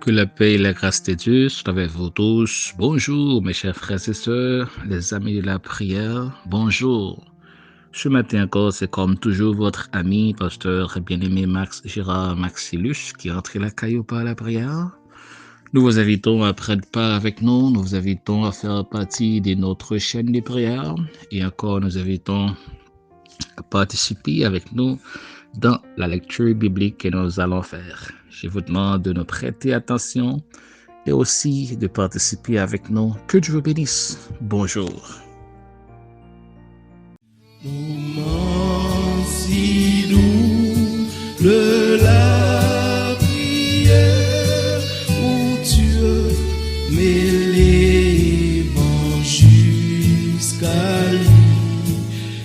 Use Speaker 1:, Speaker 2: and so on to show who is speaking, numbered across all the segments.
Speaker 1: Que la paix et la grâce de Dieu soient avec vous tous. Bonjour, mes chers frères et sœurs, les amis de la prière. Bonjour. Ce matin encore, c'est comme toujours votre ami, pasteur bien-aimé Max Gérard Maxilus, qui entre la caillou par la prière. Nous vous invitons à prendre part avec nous. Nous vous invitons à faire partie de notre chaîne de prière. Et encore, nous invitons à participer avec nous dans la lecture biblique que nous allons faire. Je vous demande de nous prêter attention et aussi de participer avec nous. Que Dieu vous bénisse. Bonjour.
Speaker 2: Moment si doux de la prière où Dieu m'élève jusqu'à lui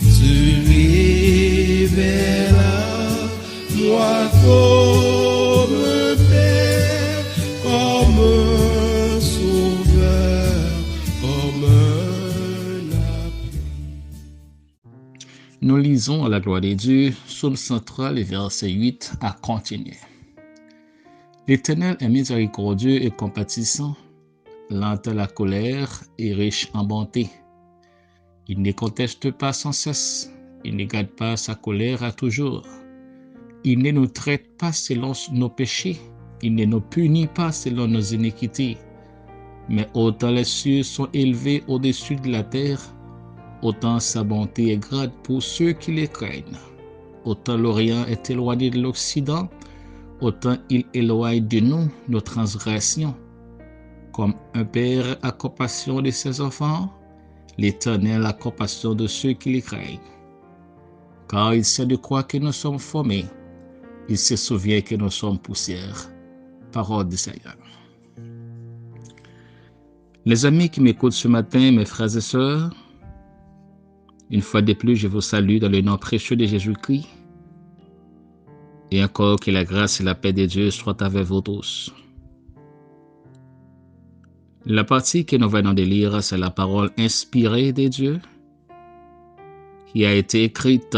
Speaker 2: se révèle à moi comme Père, comme un Sauveur, comme un appui.
Speaker 1: Nous lisons à la gloire de Dieu, Psaume 103, le verset 8 à continuer. L'Éternel est miséricordieux et compatissant, lent à la colère et riche en bonté. Il ne conteste pas sans cesse, il ne garde pas sa colère à toujours. Il ne nous traite pas selon nos péchés, il ne nous punit pas selon nos iniquités. Mais autant les cieux sont élevés au-dessus de la terre, autant sa bonté est grande pour ceux qui les craignent. Autant l'Orient est éloigné de l'Occident, autant il éloigne de nous nos transgressions. Comme un père a compassion de ses enfants, l'Éternel a compassion de ceux qui les craignent. Car il sait de quoi que nous sommes formés, il se souvient que nous sommes poussière. Parole du Seigneur. Les amis qui m'écoutent ce matin, mes frères et sœurs, une fois de plus, je vous salue dans le nom précieux de Jésus-Christ. Et encore que la grâce et la paix de Dieu soient avec vous tous. La partie que nous venons de lire, c'est la parole inspirée de Dieu qui a été écrite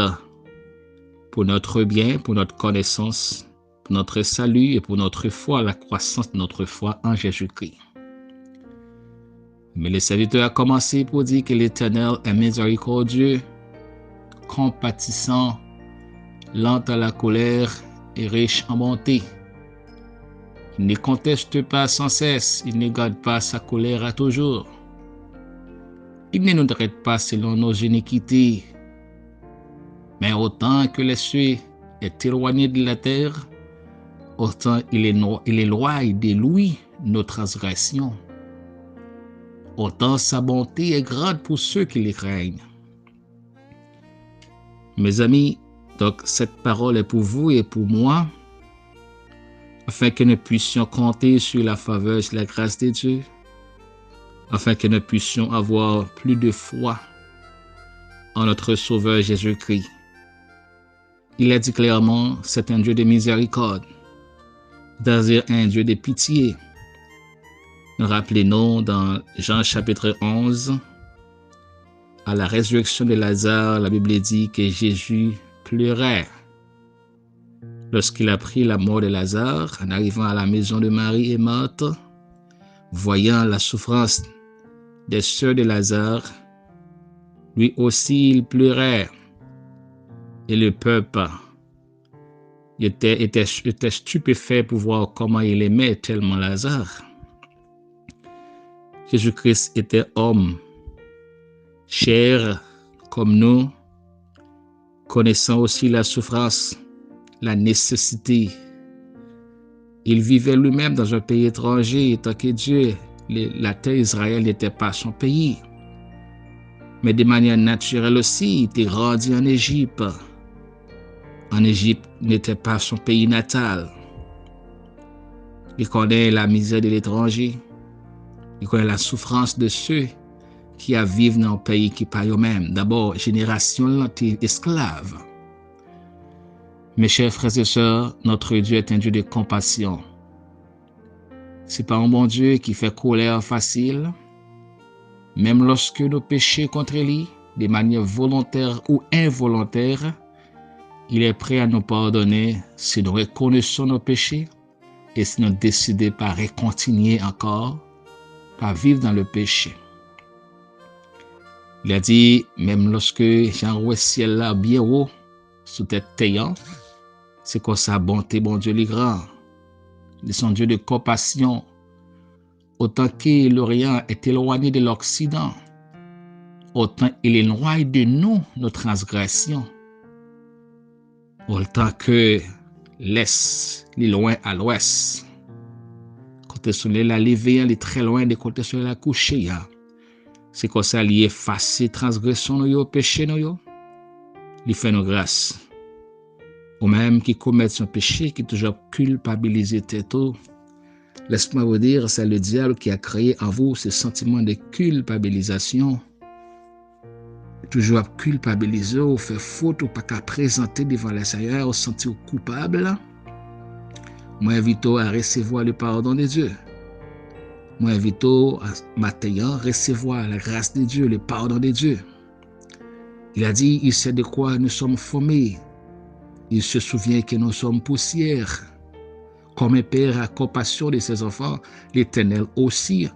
Speaker 1: pour notre bien, pour notre connaissance, pour notre salut et pour notre foi, la croissance de notre foi en Jésus-Christ. Mais le serviteur a commencé pour dire que l'Éternel est miséricordieux, compatissant, lent à la colère et riche en bonté. Il ne conteste pas sans cesse, il ne garde pas sa colère à toujours. Il ne nous traite pas selon nos iniquités, mais autant que les cieux est éloigné de la terre, autant il éloigne de lui nos transgressions. Autant sa bonté est grande pour ceux qui les craignent. Mes amis, donc cette parole est pour vous et pour moi, afin que nous puissions compter sur la faveur et la grâce de Dieu, afin que nous puissions avoir plus de foi en notre Sauveur Jésus-Christ. Il a dit clairement, c'est un Dieu de miséricorde, c'est-à-dire un Dieu de pitié. Rappelez-nous dans Jean chapitre 11, à la résurrection de Lazare, la Bible dit que Jésus pleurait lorsqu'il a appris la mort de Lazare, en arrivant à la maison de Marie et Marthe, voyant la souffrance des sœurs de Lazare, lui aussi il pleurait. Et le peuple était stupéfait pour voir comment il aimait tellement Lazare. Jésus-Christ était homme, chair comme nous, connaissant aussi la souffrance, la nécessité. Il vivait lui-même dans un pays étranger, tant que Dieu, la terre d'Israël n'était pas son pays. Mais de manière naturelle aussi, il était grandi en Égypte. En Égypte n'était pas son pays natal. Il connaît la misère de l'étranger. Il connaît la souffrance de ceux qui vivent dans un pays qui pas eux-mêmes. D'abord, génération esclave. Mes chers frères et sœurs, notre Dieu est un Dieu de compassion. C'est pas un bon Dieu qui fait colère facile. Même lorsque nous péchons contre lui, de manière volontaire ou involontaire, il est prêt à nous pardonner si nous reconnaissons nos péchés et si nous décidons pas de continuer encore, pas vivre dans le péché. Il a dit, même lorsque j'envoie ciel là bien haut, sous tête taillant, c'est comme ça, bonté, bon Dieu, les grands. Ils sont Dieu de compassion. Autant que l'Orient est éloigné de l'Occident, autant il éloigne de nous nos transgressions. Autant que l'Est, est loin à l'Ouest. Côté soleil la levé, il est très loin de côté soleil la couché. C'est comme ça, il efface transgression, nous, péché, nous. Il fait nos grâces. Ou même qui commettent son péché, qui toujours culpabilisé tête. Laisse-moi vous dire, c'est le diable qui a créé en vous ce sentiment de culpabilisation. Toujours culpabiliser, ou faire faute, ou pas qu'à présenter devant le Seigneur, ou sentir coupable. Moi, invite à recevoir le pardon de Dieu. Moi, invite à maintenant recevoir la grâce de Dieu, le pardon de Dieu. Il a dit, il sait de quoi nous sommes formés. Il se souvient que nous sommes poussière. Comme un père a compassion de ses enfants, l'Éternel aussi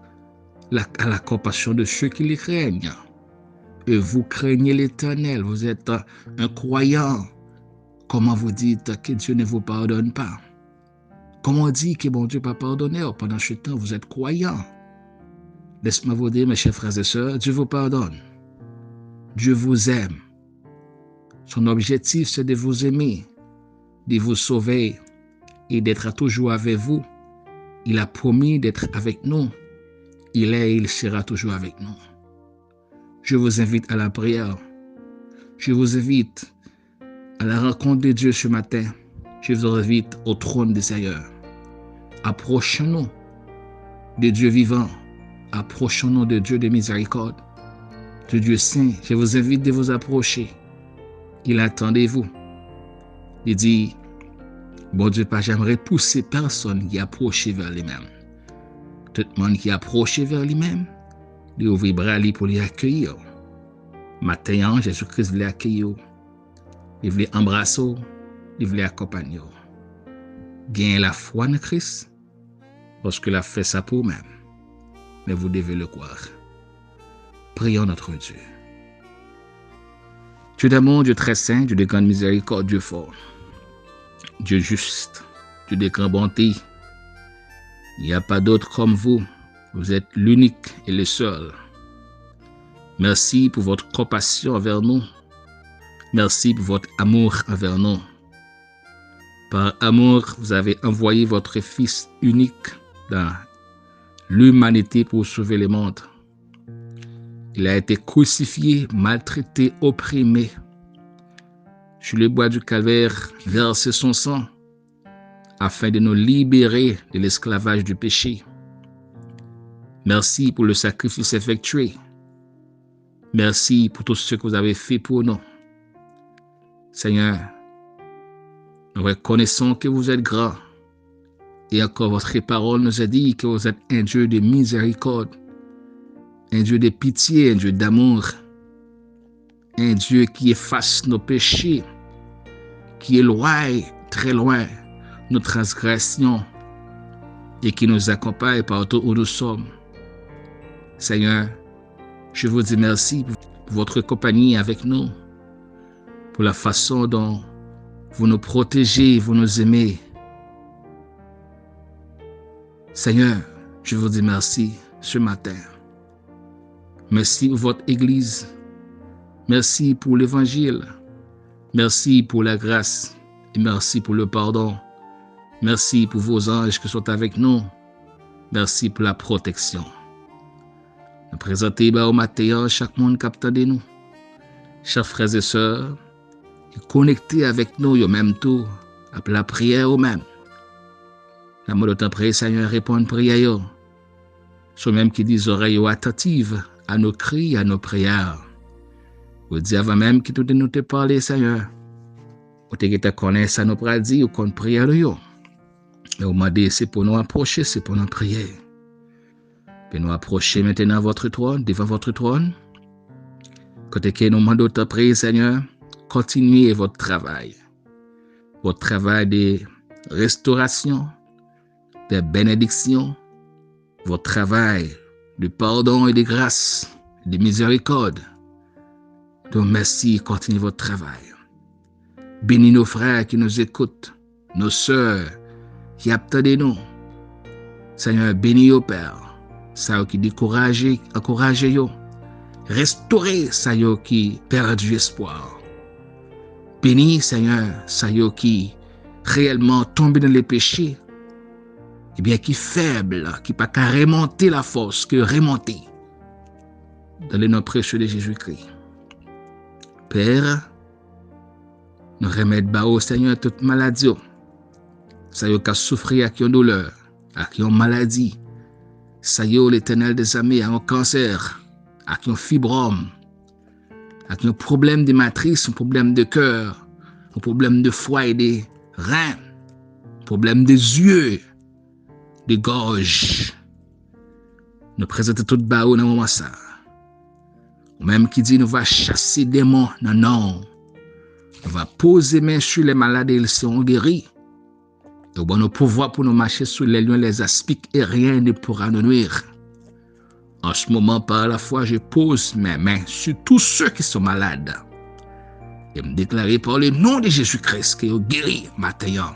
Speaker 1: a la compassion de ceux qui les craignent. Et vous craignez l'Éternel, vous êtes un croyant. Comment vous dites que Dieu ne vous pardonne pas? Comment on dit que bon Dieu n'a pas pardonné pendant ce temps, vous êtes croyant? Laisse-moi vous dire, mes chers frères et sœurs, Dieu vous pardonne. Dieu vous aime. Son objectif, c'est de vous aimer, de vous sauver et d'être toujours avec vous. Il a promis d'être avec nous. Il est et il sera toujours avec nous. Je vous invite à la prière. Je vous invite à la rencontre de Dieu ce matin. Je vous invite au trône du Seigneur. Approchons-nous de Dieu vivant. Approchons-nous de Dieu de miséricorde, de Dieu saint. Je vous invite de vous approcher. Il attendez-vous. Il dit, bon Dieu, pas j'aimerais pousser personne qui approche vers lui-même. Tout le monde qui approche vers lui-même, il ouvre les bras pour les accueillir. Maintenant, Jésus-Christ voulait accueillir. Il voulait embrasser, il voulait accompagner. Gagnez la foi en Christ, parce qu'il a fait ça pour vous-même. Mais vous devez le croire. Prions notre Dieu. Dieu d'amour, Dieu très saint, Dieu de grande miséricorde, Dieu fort, Dieu juste, Dieu de grande bonté. Il n'y a pas d'autre comme vous. Vous êtes l'unique et le seul. Merci pour votre compassion envers nous. Merci pour votre amour envers nous. Par amour, vous avez envoyé votre Fils unique dans l'humanité pour sauver le monde. Il a été crucifié, maltraité, opprimé. Sur le bois du calvaire, versé son sang afin de nous libérer de l'esclavage du péché. Merci pour le sacrifice effectué. Merci pour tout ce que vous avez fait pour nous. Seigneur, nous reconnaissons que vous êtes grand. Et encore votre parole nous a dit que vous êtes un Dieu de miséricorde, un Dieu de pitié, un Dieu d'amour, un Dieu qui efface nos péchés, qui éloigne très loin nos transgressions et qui nous accompagne partout où nous sommes. Seigneur, je vous dis merci pour votre compagnie avec nous, pour la façon dont vous nous protégez, vous nous aimez. Seigneur, je vous dis merci ce matin. Merci pour votre Église. Merci pour l'Évangile. Merci pour la grâce. Et merci pour le pardon. Merci pour vos anges qui sont avec nous. Merci pour la protection. Nous présentons au matin chaque monde captant de nous. Chers frères et sœurs, qui connectés avec nous, au même tour, après la prière au même. La mode de temps prière, Seigneur, répond prière. Ceux même qui disent oreilles attentives à nos cris, à nos prières. Vous dites avant même que tout nous te parler, Seigneur. Vous te connaissez à nos pradis ou qu'on prière de yo. Et vous demandez, c'est pour nous approcher, c'est pour nous prier. Puis nous approcher maintenant votre trône, devant votre trône. Côté que nous demandons de prier, Seigneur, continuez votre travail. Votre travail de restauration, des bénédictions, votre travail de pardon et de grâce, de miséricorde. Donc merci, continuez votre travail. Bénis nos frères qui nous écoutent, nos sœurs qui attendent nous. Seigneur, bénis au Père. Ça qui découragé, encouragez yo. Restaurez ça qui perdu espoir. Bénis, Seigneur, ça qui réellement tombé dans les péchés. Eh bien, qui faible, qui pas qu'à remonter la force, que remonter. Dans le nom précieux de Jésus-Christ. Père, nous remettons au Seigneur toute maladie. Ça y a souffrir avec une douleur, avec une maladie. Ça y est, l'Éternel des amis, avec un cancer, avec un fibrome, avec un problème de matrice, un problème de cœur, un problème de foie et des reins, un problème des yeux, des gorges. Nous présentons tout bas dans le moment ça. Ou même qui dit nous va chasser des démons, non, non. On va poser main sur les malades et ils seront guéris. Nous avons le pouvoir pour nous marcher sur les lions, les aspics et rien ne pourra nous nuire. En ce moment, par la foi, je pose mes mains sur tous ceux qui sont malades. Et me déclarer par le nom de Jésus-Christ qu'ils sont guéris maintenant.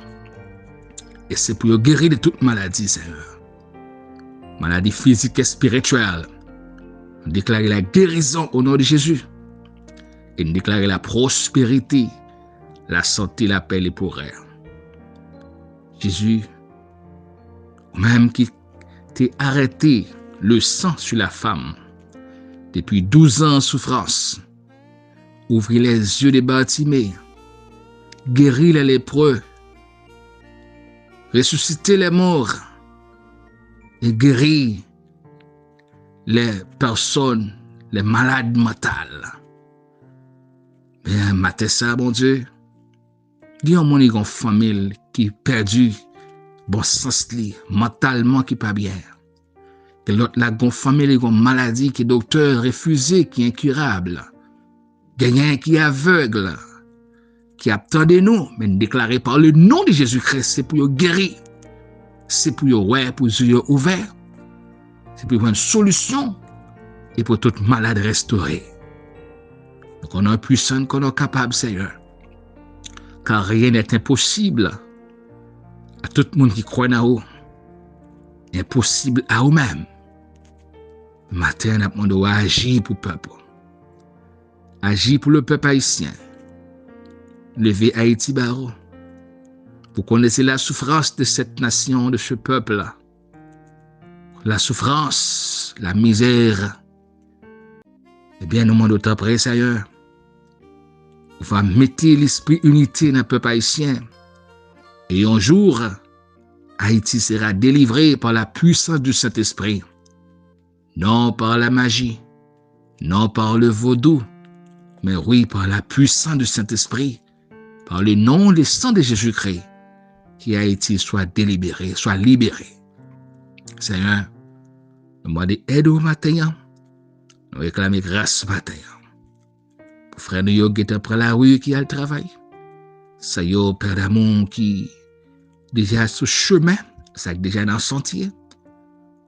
Speaker 1: Et c'est pour guérir de toute maladie, Seigneur. Maladie physique et spirituelle. Déclarer la guérison au nom de Jésus. Et déclarer la prospérité, la santé, la paix et pour elle. Jésus, même qui t'a arrêté le sang sur la femme depuis 12 ans en souffrance, ouvrir les yeux des Bartimée, guérir les lépreux, ressusciter les morts et guérir les personnes, les malades mentales. Bien, matin ça, mon Dieu, il y a une famille qui est perdue, bon sens li, mentalement qui pas bien. Que l'autre la gon famille gon maladie qui docteur refusé, qui est incurable. Gagnant qui est aveugle, qui attendait nous, mais déclaré par le nom de Jésus-Christ, c'est pour guérir. C'est pour ouais, pour yeux ouverts. C'est pour une solution et pour toute malade restaurée. Donc on est puissant, qu'on est capable, Seigneur. Car rien n'est impossible à tout le monde qui croit en vous. Impossible à vous-même. Matin, on a demandé agir pour le peuple. Agir pour le peuple haïtien. Lever Haïti baro. Pour connaître la souffrance de cette nation, de ce peuple-là. La souffrance, la misère. Eh bien, nous demandons d'autant après, Seigneur. On va mettre l'esprit unité dans le peuple haïtien. Et un jour, Haïti sera délivré par la puissance du Saint-Esprit. Non par la magie, non par le vaudou, mais oui par la puissance du Saint-Esprit, par le nom et le sang de Jésus-Christ, qu'Haïti soit délibéré, soit libéré. Seigneur, nous demandons aide au matin, nous réclamons grâce ce matin. Pour frère nous qui est après la rue qui a le travail, ça y est, Père d'amour qui déjà sur chemin, ça déjà dans le sentier.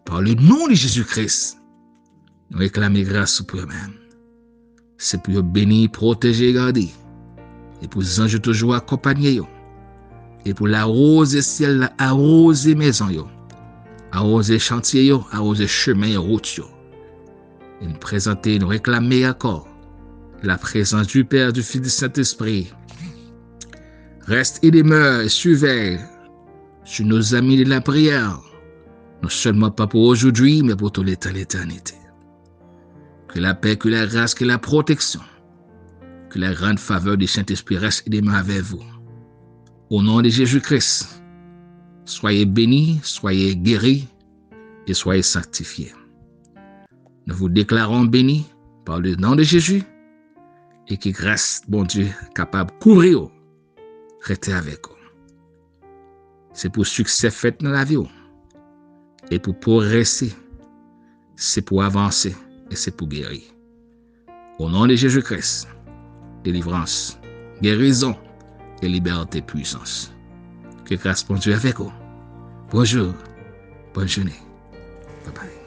Speaker 1: Par le nom de Jésus-Christ, nous réclamons grâce pour eux-mêmes. C'est pour bénir, protéger, garder. Et pour les anges toujours accompagner. Et pour l'arroser ciel, arroser maison, arroser chantier, arroser chemin et route. Et nous présenter, nous réclamer encore la présence du Père, du Fils, du Saint-Esprit. Reste et demeure et surveille sur nos amis de la prière, non seulement pas pour aujourd'hui, mais pour tout l'éternité. Que la paix, que la grâce, que la protection, que la grande faveur du Saint-Esprit reste et demeure avec vous. Au nom de Jésus-Christ, soyez bénis, soyez guéris et soyez sanctifiés. Nous vous déclarons bénis par le nom de Jésus et que grâce, bon Dieu, capable de couvrir, restez avec vous. C'est pour succès fait dans la vie. Et pour progresser, c'est pour avancer et c'est pour guérir. Au nom de Jésus-Christ, délivrance, guérison et liberté, puissance. Que grâce, bon Dieu, avec vous. Bonjour. Bonne journée. Bye bye.